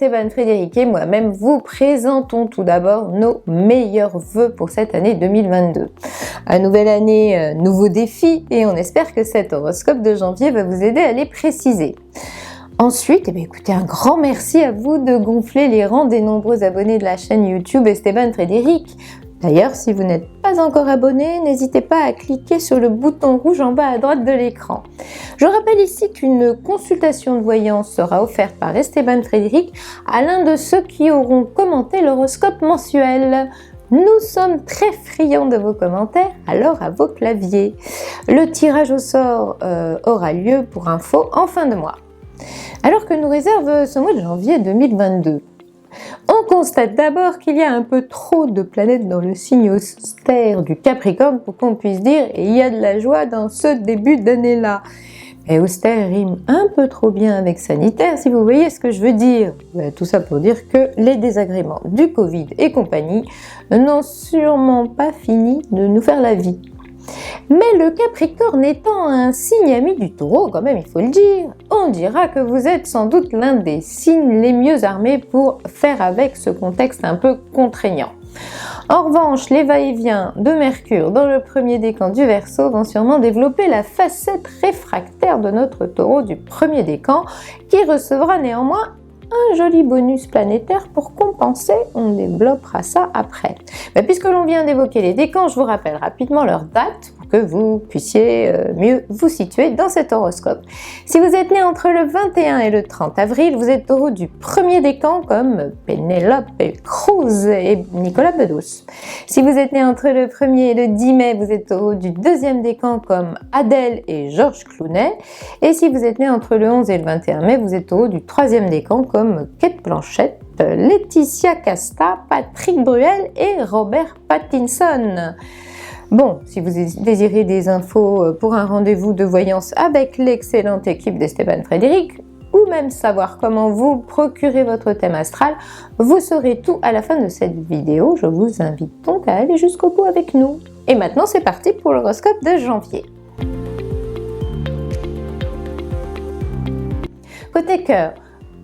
Stéphane Frédéric et moi-même vous présentons tout d'abord nos meilleurs vœux pour cette année 2022. Nouvelle année, nouveaux défis et on espère que cet horoscope de janvier va vous aider à les préciser. Ensuite, écoutez, un grand merci à vous de gonfler les rangs des nombreux abonnés de la chaîne YouTube Stéphane Frédéric. D'ailleurs, si vous n'êtes pas encore abonné, n'hésitez pas à cliquer sur le bouton rouge en bas à droite de l'écran. Je rappelle ici qu'une consultation de voyance sera offerte par Stéphane Frédéric à l'un de ceux qui auront commenté l'horoscope mensuel. Nous sommes très friands de vos commentaires, alors à vos claviers. Le tirage au sort aura lieu pour info en fin de mois. Alors que nous réserve ce mois de janvier 2022? On constate d'abord qu'il y a un peu trop de planètes dans le signe austère du Capricorne pour qu'on puisse dire « il y a de la joie dans ce début d'année-là ». Et austère rime un peu trop bien avec sanitaire, si vous voyez ce que je veux dire. Tout ça pour dire que les désagréments du Covid et compagnie n'ont sûrement pas fini de nous faire la vie. Mais le Capricorne étant un signe ami du Taureau, quand même il faut le dire, on dira que vous êtes sans doute l'un des signes les mieux armés pour faire avec ce contexte un peu contraignant. En revanche, les va-et-vient de Mercure dans le premier décan du Verseau vont sûrement développer la facette réfractaire de notre Taureau du premier décan, qui recevra néanmoins un joli bonus planétaire pour compenser, on développera ça après. Puisque l'on vient d'évoquer les décans, je vous rappelle rapidement leur date pour que vous puissiez mieux vous situer dans cet horoscope. Si vous êtes né entre le 21 et le 30 avril, vous êtes Taureau du premier décan comme Pénélope Cruz et Nicolas Bedos. Si vous êtes né entre le 1er et le 10 mai, vous êtes Taureau du deuxième décan comme Adèle et Georges Clooney. Et si vous êtes né entre le 11 et le 21 mai, vous êtes Taureau du troisième décan comme Cate Blanchett, Laetitia Casta, Patrick Bruel et Robert Pattinson. Bon, si vous désirez des infos pour un rendez-vous de voyance avec l'excellente équipe de Stéphane Frédéric, ou même savoir comment vous procurer votre thème astral, vous saurez tout à la fin de cette vidéo. Je vous invite donc à aller jusqu'au bout avec nous. Et maintenant, c'est parti pour l'horoscope de janvier. Côté cœur,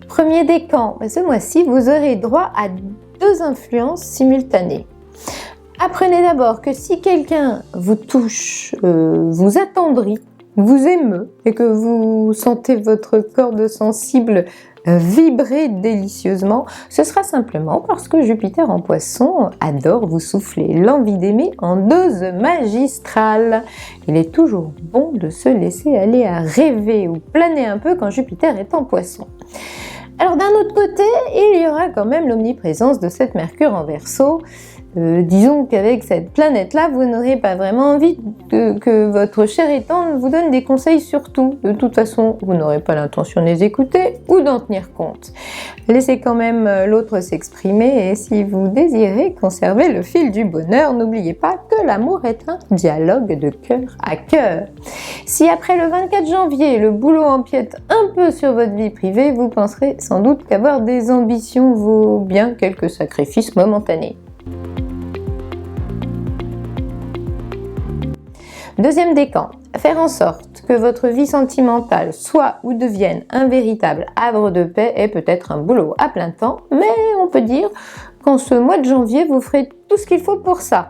premier décan, ce mois-ci, vous aurez droit à 2 influences simultanées. Apprenez d'abord que si quelqu'un vous touche, vous attendrit, vous émeut et que vous sentez votre corde sensible vibrer délicieusement, ce sera simplement parce que Jupiter en Poisson adore vous souffler l'envie d'aimer en dose magistrale. Il est toujours bon de se laisser aller à rêver ou planer un peu quand Jupiter est en Poisson. Alors d'un autre côté, il y aura quand même l'omniprésence de cette Mercure en Verseau. Disons qu'avec cette planète-là, vous n'aurez pas vraiment envie que votre cher et tendre vous donne des conseils sur tout. De toute façon, vous n'aurez pas l'intention de les écouter ou d'en tenir compte. Laissez quand même l'autre s'exprimer et si vous désirez conserver le fil du bonheur, n'oubliez pas que l'amour est un dialogue de cœur à cœur. Si après le 24 janvier, le boulot empiète un peu sur votre vie privée, vous penserez sans doute qu'avoir des ambitions vaut bien quelques sacrifices momentanés. Deuxième décan, faire en sorte que votre vie sentimentale soit ou devienne un véritable havre de paix est peut-être un boulot à plein temps, mais on peut dire qu'en ce mois de janvier, vous ferez tout ce qu'il faut pour ça.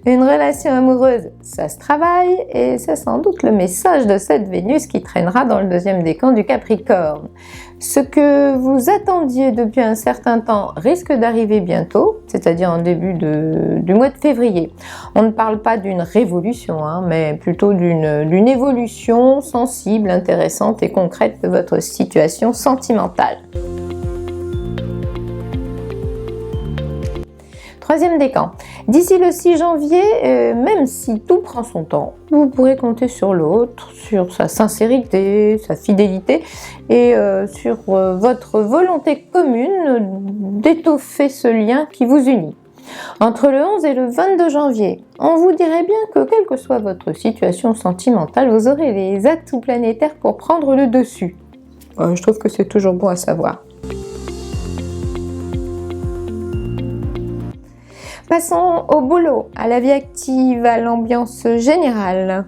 Une relation amoureuse, ça se travaille et c'est sans doute le message de cette Vénus qui traînera dans le deuxième décan du Capricorne. Ce que vous attendiez depuis un certain temps risque d'arriver bientôt, c'est-à-dire en début du mois de février. On ne parle pas d'une révolution, mais plutôt d'une évolution sensible, intéressante et concrète de votre situation sentimentale. Troisième décan. D'ici le 6 janvier, même si tout prend son temps, vous pourrez compter sur l'autre, sur sa sincérité, sa fidélité et sur votre volonté commune d'étoffer ce lien qui vous unit. Entre le 11 et le 22 janvier, on vous dirait bien que quelle que soit votre situation sentimentale, vous aurez les atouts planétaires pour prendre le dessus. Je trouve que c'est toujours bon à savoir. Passons au boulot, à la vie active, à l'ambiance générale.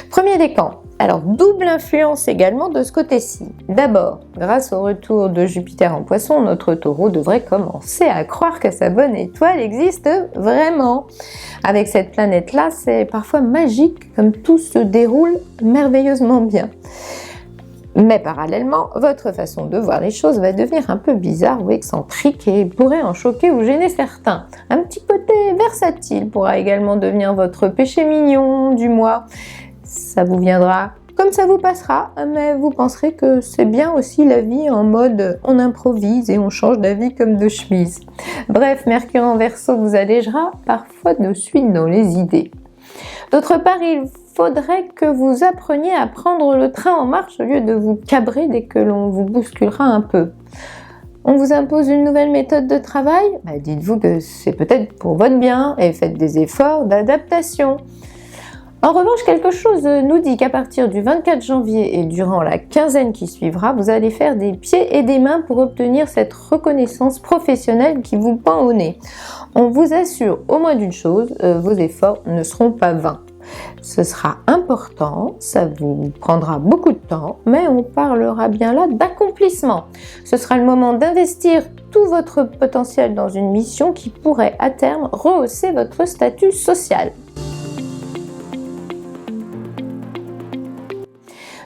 Premier décan, Alors, double influence également de ce côté-ci. D'abord, grâce au retour de Jupiter en Poisson, notre Taureau devrait commencer à croire que sa bonne étoile existe vraiment. Avec cette planète-là, c'est parfois magique comme tout se déroule merveilleusement bien. Mais parallèlement, votre façon de voir les choses va devenir un peu bizarre ou excentrique et pourrait en choquer ou gêner certains. Un petit côté versatile pourra également devenir votre péché mignon du mois. Ça vous viendra comme ça vous passera, mais vous penserez que c'est bien aussi la vie en mode on improvise et on change d'avis comme de chemise. Bref, Mercure en Verseau vous allégera parfois de suite dans les idées. D'autre part, il faudrait que vous appreniez à prendre le train en marche au lieu de vous cabrer dès que l'on vous bousculera un peu. On vous impose une nouvelle méthode de travail ? Dites-vous que c'est peut-être pour votre bien et faites des efforts d'adaptation. En revanche, quelque chose nous dit qu'à partir du 24 janvier et durant la quinzaine qui suivra, vous allez faire des pieds et des mains pour obtenir cette reconnaissance professionnelle qui vous pend au nez. On vous assure au moins d'une chose, vos efforts ne seront pas vains. Ce sera important, ça vous prendra beaucoup de temps, mais on parlera bien là d'accomplissement. Ce sera le moment d'investir tout votre potentiel dans une mission qui pourrait à terme rehausser votre statut social.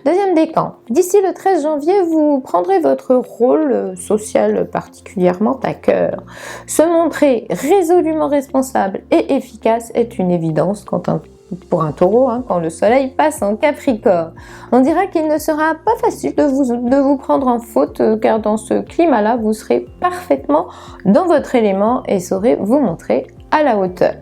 Deuxième décan, d'ici le 13 janvier, vous prendrez votre rôle social particulièrement à cœur. Se montrer résolument responsable et efficace est une évidence pour un taureau, quand le soleil passe en Capricorne. On dira qu'il ne sera pas facile de vous prendre en faute, car dans ce climat-là, vous serez parfaitement dans votre élément et saurez vous montrer à la hauteur.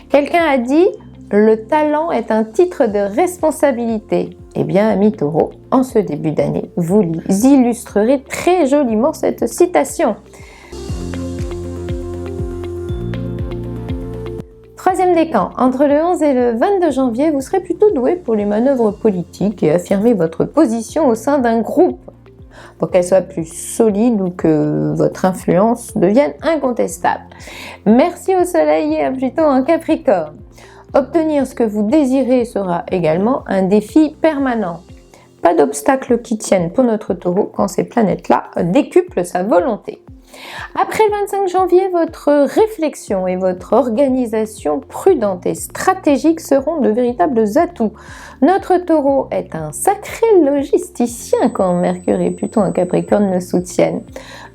Quelqu'un a dit « Le talent est un titre de responsabilité ». Eh bien, amis taureaux, en ce début d'année, vous illustrerez très joliment cette citation. Troisième décan, entre le 11 et le 22 janvier, vous serez plutôt doué pour les manœuvres politiques et affirmer votre position au sein d'un groupe pour qu'elle soit plus solide ou que votre influence devienne incontestable. Merci au soleil et à Pluton en Capricorne. Obtenir ce que vous désirez sera également un défi permanent. Pas d'obstacles qui tiennent pour notre taureau quand ces planètes-là décuplent sa volonté. Après le 25 janvier, votre réflexion et votre organisation prudente et stratégique seront de véritables atouts. Notre taureau est un sacré logisticien quand Mercure et Pluton en Capricorne le soutiennent.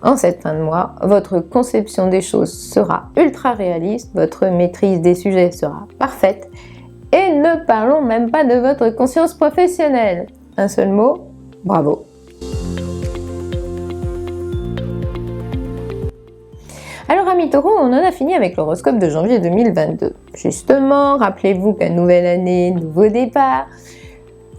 En cette fin de mois, votre conception des choses sera ultra réaliste, votre maîtrise des sujets sera parfaite et ne parlons même pas de votre conscience professionnelle. Un seul mot, bravo. Alors amis taureaux, on en a fini avec l'horoscope de janvier 2022. Justement, rappelez-vous qu'à nouvelle année, nouveau départ.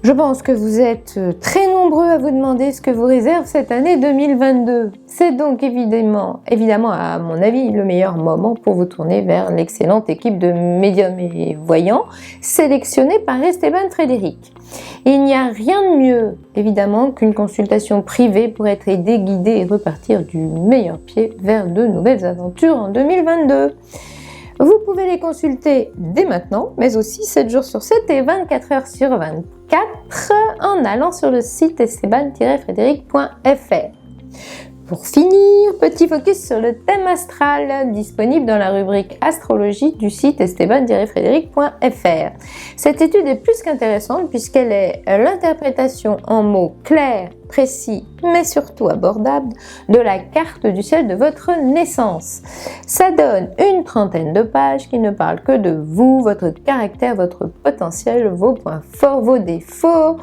Je pense que vous êtes très nombreux à vous demander ce que vous réserve cette année 2022. C'est donc évidemment à mon avis le meilleur moment pour vous tourner vers l'excellente équipe de médiums et voyants sélectionnée par Esteban Frédéric. Il n'y a rien de mieux évidemment qu'une consultation privée pour être aidé, guidé et repartir du meilleur pied vers de nouvelles aventures en 2022. Vous pouvez les consulter dès maintenant, mais aussi 7 jours sur 7 et 24 heures sur 24 en allant sur le site esteban-frédéric.fr. Pour finir, petit focus sur le thème astral disponible dans la rubrique astrologie du site esteban-frédéric.fr. Cette étude est plus qu'intéressante puisqu'elle est l'interprétation en mots clairs, précis, mais surtout abordables de la carte du ciel de votre naissance. Ça donne une trentaine de pages qui ne parlent que de vous, votre caractère, votre potentiel, vos points forts, vos défauts,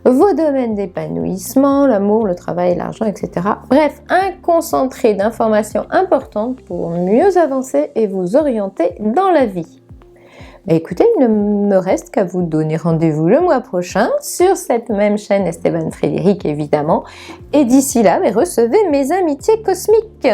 vos domaines d'épanouissement, l'amour, le travail, l'argent, etc. Bref, un concentré d'informations importantes pour mieux avancer et vous orienter dans la vie. Écoutez, il ne me reste qu'à vous donner rendez-vous le mois prochain sur cette même chaîne Esteban Frédéric évidemment. Et d'ici là, recevez mes amitiés cosmiques.